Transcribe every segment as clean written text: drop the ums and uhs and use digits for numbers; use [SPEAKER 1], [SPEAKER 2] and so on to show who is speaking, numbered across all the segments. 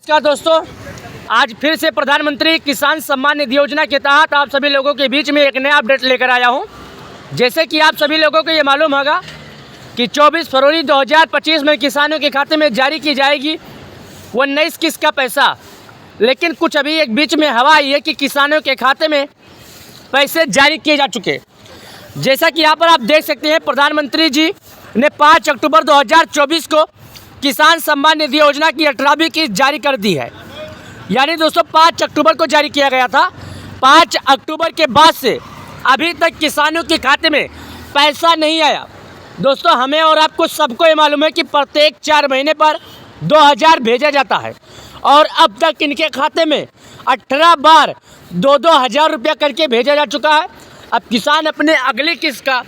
[SPEAKER 1] नमस्कार दोस्तों, आज फिर से प्रधानमंत्री किसान सम्मान निधि योजना के तहत आप सभी लोगों के बीच में एक नया अपडेट लेकर आया हूं। जैसे कि आप सभी लोगों को ये मालूम होगा कि 24 फरवरी 2025 में किसानों के खाते में जारी की जाएगी 19 किस्त का पैसा। लेकिन कुछ अभी एक बीच में हवा आई है कि किसानों के खाते में पैसे जारी किए जा चुके। जैसा कि यहाँ पर आप देख सकते हैं, प्रधानमंत्री जी ने 5 अक्टूबर 2024 को किसान सम्मान निधि योजना की 18वीं किस्त जारी कर दी है। यानी दोस्तों 5 अक्टूबर को जारी किया गया था। 5 अक्टूबर के बाद से अभी तक किसानों के खाते में पैसा नहीं आया। दोस्तों हमें और आपको सबको ये मालूम है कि प्रत्येक 4 महीने पर 2000 भेजा जाता है और अब तक इनके खाते में 18 बार 2-2 हज़ार रुपया करके भेजा जा चुका है। अब किसान अपने अगली किस्त का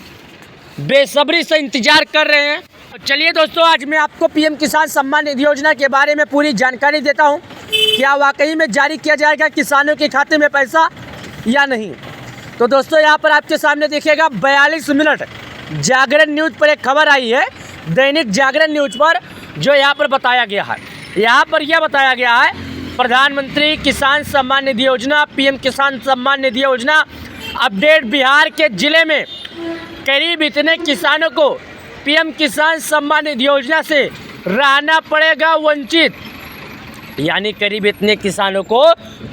[SPEAKER 1] बेसब्री से इंतजार कर रहे हैं। चलिए दोस्तों, आज मैं आपको पीएम किसान सम्मान निधि योजना के बारे में पूरी जानकारी देता हूं। क्या वाकई में जारी किया जाएगा किसानों के खाते में पैसा या नहीं। तो दोस्तों यहाँ पर आपके सामने देखिएगा 42 मिनट जागरण न्यूज़ पर एक खबर आई है, दैनिक जागरण न्यूज़ पर, जो यहाँ पर बताया गया है। यहाँ पर यह बताया गया है, प्रधानमंत्री किसान सम्मान निधि योजना, पीएम किसान सम्मान निधि योजना अपडेट। बिहार के ज़िले में करीब इतने किसानों को पीएम किसान सम्मान निधि योजना से रहना पड़ेगा वंचित। यानी करीब इतने किसानों को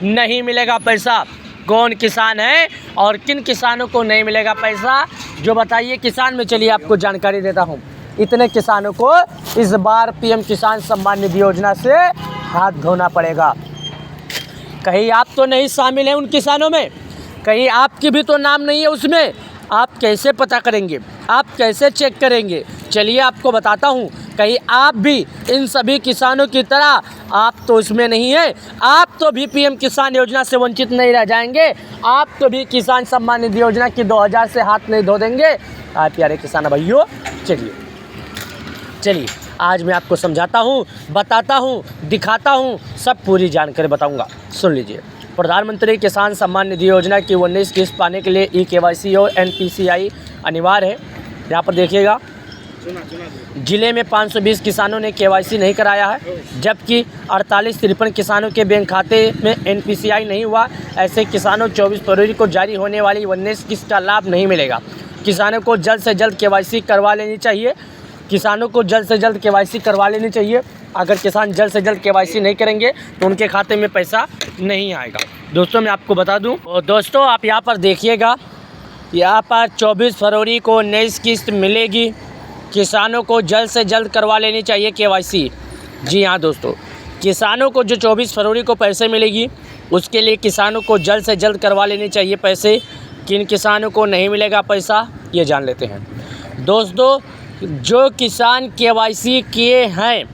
[SPEAKER 1] नहीं मिलेगा पैसा। कौन किसान है और किन किसानों को नहीं मिलेगा पैसा, जो बताइए किसान में। चलिए आपको जानकारी देता हूँ। इतने किसानों को इस बार पीएम किसान सम्मान निधि योजना से हाथ धोना पड़ेगा। कहीं आप तो नहीं शामिल हैं उन किसानों में, कहीं आपकी भी तो नाम नहीं है उसमें। आप कैसे पता करेंगे, आप कैसे चेक करेंगे? चलिए आपको बताता हूँ। कहीं आप भी इन सभी किसानों की तरह आप तो उसमें नहीं हैं, आप तो भी पीएम किसान योजना से वंचित नहीं रह जाएंगे, आप तो भी किसान सम्मान निधि योजना की 2000 से हाथ नहीं धो देंगे। आप प्यारे किसान भाइयों, चलिए आज मैं आपको समझाता हूँ, बताता हूँ, दिखाता हूँ, सब पूरी जानकारी बताऊँगा। सुन लीजिए। प्रधानमंत्री किसान सम्मान निधि योजना की 19 किस्त पाने के लिए ई-केवाईसी और NPCI अनिवार्य है। यहाँ पर देखिएगा, जिले में 520 किसानों ने केवाईसी नहीं कराया है, जबकि 48-53 किसानों के बैंक खाते में NPCI नहीं हुआ। ऐसे किसानों 24 फरवरी को जारी होने वाली 19 किस्त का लाभ नहीं मिलेगा। किसानों को जल्द से जल्द केवाईसी करवा लेनी चाहिए। किसानों को जल्द से जल्द केवाईसी करवा लेनी चाहिए। अगर किसान जल्द से जल्द केवाईसी नहीं करेंगे तो उनके खाते में पैसा नहीं आएगा। दोस्तों मैं आपको बता दूं, और दोस्तों आप यहाँ पर देखिएगा, यहाँ पर 24 फरवरी को 19 किस्त मिलेगी। किसानों को जल्द से जल्द करवा लेनी चाहिए केवाईसी। जी हाँ दोस्तों, किसानों को जो 24 फरवरी को पैसे मिलेगी उसके लिए किसानों को जल्द से जल्द करवा लेनी चाहिए पैसे। किन किसानों को नहीं मिलेगा पैसा, ये जान लेते हैं। दोस्तों जो किसान केवाईसी किए हैं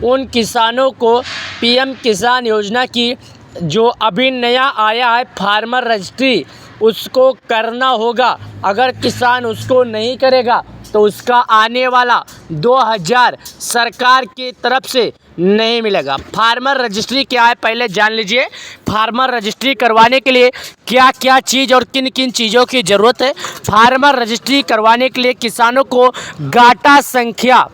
[SPEAKER 1] उन किसानों को पीएम किसान योजना की जो अभी नया आया है फार्मर रजिस्ट्री, उसको करना होगा। अगर किसान उसको नहीं करेगा तो उसका आने वाला 2000 सरकार की तरफ से नहीं मिलेगा। फार्मर रजिस्ट्री क्या है पहले जान लीजिए। फार्मर रजिस्ट्री करवाने के लिए क्या क्या चीज़ और किन किन चीज़ों की ज़रूरत है। फार्मर रजिस्ट्री करवाने के लिए किसानों को गाटा संख्या,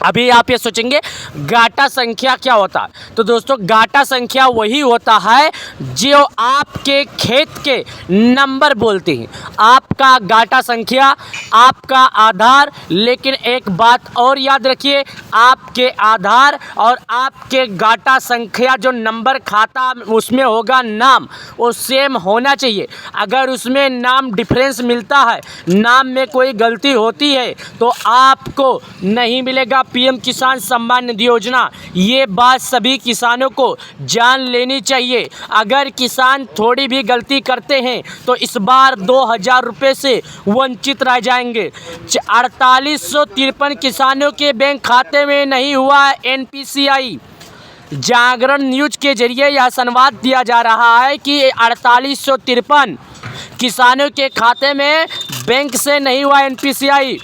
[SPEAKER 1] अभी आप ये सोचेंगे गाटा संख्या क्या होता है, तो दोस्तों गाटा संख्या वही होता है जो आपके खेत के नंबर बोलते हैं। आपका गाटा संख्या, आपका आधार। लेकिन एक बात और याद रखिए, आपके आधार और आपके गाटा संख्या जो नंबर खाता उसमें होगा नाम, वो सेम होना चाहिए। अगर उसमें नाम डिफरेंस मिलता है, नाम में कोई गलती होती है तो आपको नहीं मिलेगा पीएम किसान सम्मान निधि योजना। ये बात सभी किसानों को जान लेनी चाहिए। अगर किसान थोड़ी भी गलती करते हैं तो इस बार 2000 रुपये से वंचित रह जाएंगे। 4853 किसानों के बैंक खाते में नहीं हुआ है NPCI। जागरण न्यूज़ के जरिए यह संवाद दिया जा रहा है कि 4853 किसानों के खाते में बैंक से नहीं हुआ NPCI।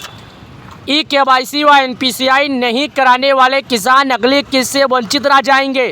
[SPEAKER 1] ई-केवाईसी व NPCI नहीं कराने वाले किसान अगली किस्त से वंचित रह जाएंगे।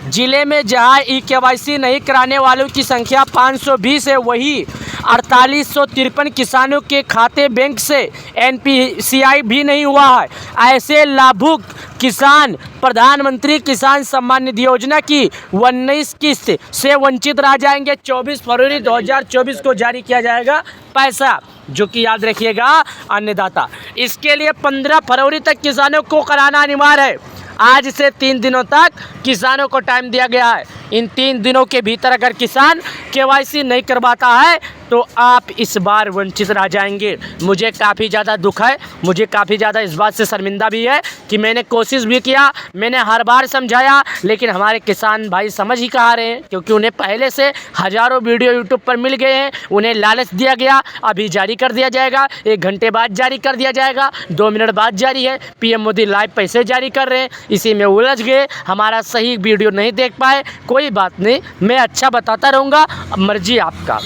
[SPEAKER 1] जिले में जहां ई-केवाईसी नहीं कराने वालों की संख्या 520 है, वही 4853 किसानों के खाते बैंक से एनपीसीआई भी नहीं हुआ है। ऐसे लाभुक किसान प्रधानमंत्री किसान सम्मान निधि योजना की 19 किस्त से वंचित रह जाएंगे। 24 फरवरी 2024 को जारी किया जाएगा पैसा, जो कि याद रखिएगा अन्नदाता। इसके लिए 15 फरवरी तक किसानों को कराना अनिवार्य है। आज से 3 दिनों तक किसानों को टाइम दिया गया है। इन 3 दिनों के भीतर अगर किसान केवाईसी नहीं करवाता है तो आप इस बार वंचित रह जाएंगे। मुझे काफ़ी ज़्यादा दुख है, मुझे काफ़ी ज़्यादा इस बात से शर्मिंदा भी है कि मैंने कोशिश भी किया, मैंने हर बार समझाया, लेकिन हमारे किसान भाई समझ ही कहाँ रहे हैं, क्योंकि उन्हें पहले से हज़ारों वीडियो यूट्यूब पर मिल गए हैं। उन्हें लालच दिया गया, अभी जारी कर दिया जाएगा, 1 घंटे बाद जारी कर दिया जाएगा, 2 मिनट बाद जारी है। पीएम मोदी लाइव पैसे जारी कर रहे हैं, इसी में उलझ गए, हमारा सही वीडियो नहीं देख पाए। कोई बात नहीं, मैं अच्छा बताता रहूँगा, मर्जी आपका।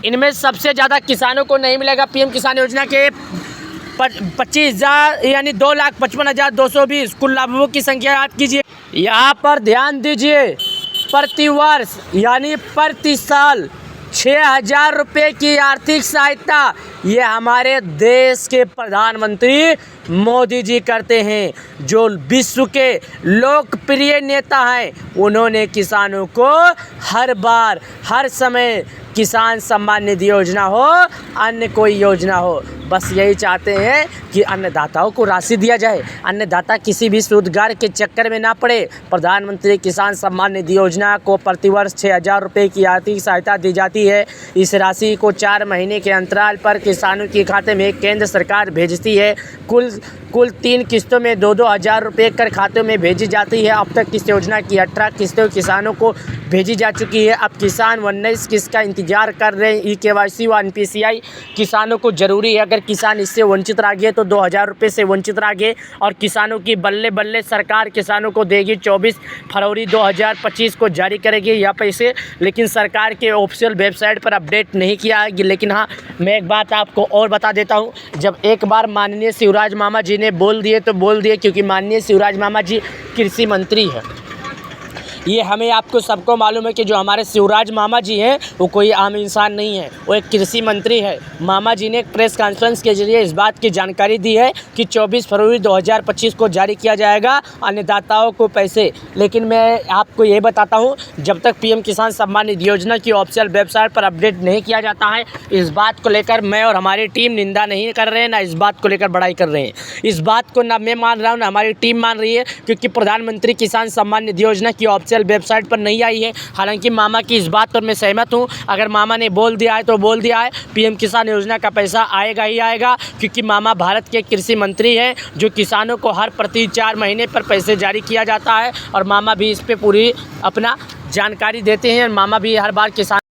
[SPEAKER 1] इनमें सबसे ज़्यादा किसानों को नहीं मिलेगा पीएम किसान योजना के 25,000 यानी 2,55,220 कुल लाभुकों की संख्या याद कीजिए। यहाँ पर ध्यान दीजिए, प्रति वर्ष यानी प्रति साल 6,000 रुपये की आर्थिक सहायता ये हमारे देश के प्रधानमंत्री मोदी जी करते हैं, जो विश्व के लोकप्रिय नेता हैं। उन्होंने किसानों को हर बार हर समय किसान सम्मान निधि योजना हो, अन्य कोई योजना हो, बस यही चाहते हैं कि अन्नदाताओं को राशि दिया जाए, अन्नदाता किसी भी सूदगार के चक्कर में ना पड़े। प्रधानमंत्री किसान सम्मान निधि योजना को प्रतिवर्ष 6,000 रुपये की आर्थिक सहायता दी जाती है। इस राशि को 4 महीने के अंतराल पर किसानों के खाते में केंद्र सरकार भेजती है। कुल 3 किस्तों में 2-2 हज़ार रुपये कर खातों में भेजी जाती है। अब तक इस योजना की 18 किस्तों किसानों को भेजी जा चुकी है। अब किसान 19 किस्त का इंतजार कर रहे हैं। ई-केवाईसी व एनपीसीआई किसानों को ज़रूरी है। अगर किसान इससे वंचित रह गए तो 2,000 रुपये से वंचित रह गए, और किसानों की बल्ले बल्ले सरकार किसानों को देगी। 24 फरवरी 2025 को जारी करेगी यह पैसे, लेकिन सरकार के ऑफिशियल वेबसाइट पर अपडेट नहीं किया है। लेकिन हाँ, मैं एक बात आपको और बता देता हूँ, जब एक बार माननीय शिवराज मामा जी ने बोल दिए तो बोल दिए, क्योंकि माननीय शिवराज मामा जी कृषि मंत्री हैं। ये हमें आपको सबको मालूम है कि जो हमारे शिवराज मामा जी हैं वो कोई आम इंसान नहीं है, वो एक कृषि मंत्री है। मामा जी ने प्रेस कॉन्फ्रेंस के जरिए इस बात की जानकारी दी है कि 24 फरवरी 2025 को जारी किया जाएगा अन्नदाताओं को पैसे। लेकिन मैं आपको ये बताता हूँ, जब तक पीएम किसान सम्मान निधि योजना की ऑफिशियल वेबसाइट पर अपडेट नहीं किया जाता है, इस बात को लेकर मैं और हमारी टीम निंदा नहीं कर रहे हैं, ना इस बात को लेकर बड़ाई कर रहे हैं। इस बात को ना मैं मान रहा हूँ, ना हमारी टीम मान रही है, क्योंकि प्रधानमंत्री किसान सम्मान निधि योजना की ऑफिशियल वेबसाइट पर नहीं आई है। हालांकि मामा की इस बात पर मैं सहमत हूं, अगर मामा ने बोल दिया है तो बोल दिया है, पीएम किसान योजना का पैसा आएगा ही आएगा, क्योंकि मामा भारत के कृषि मंत्री हैं, जो किसानों को हर प्रति 4 महीने पर पैसे जारी किया जाता है, और मामा भी इस पर पूरी अपना जानकारी देते हैं। मामा भी हर बार किसान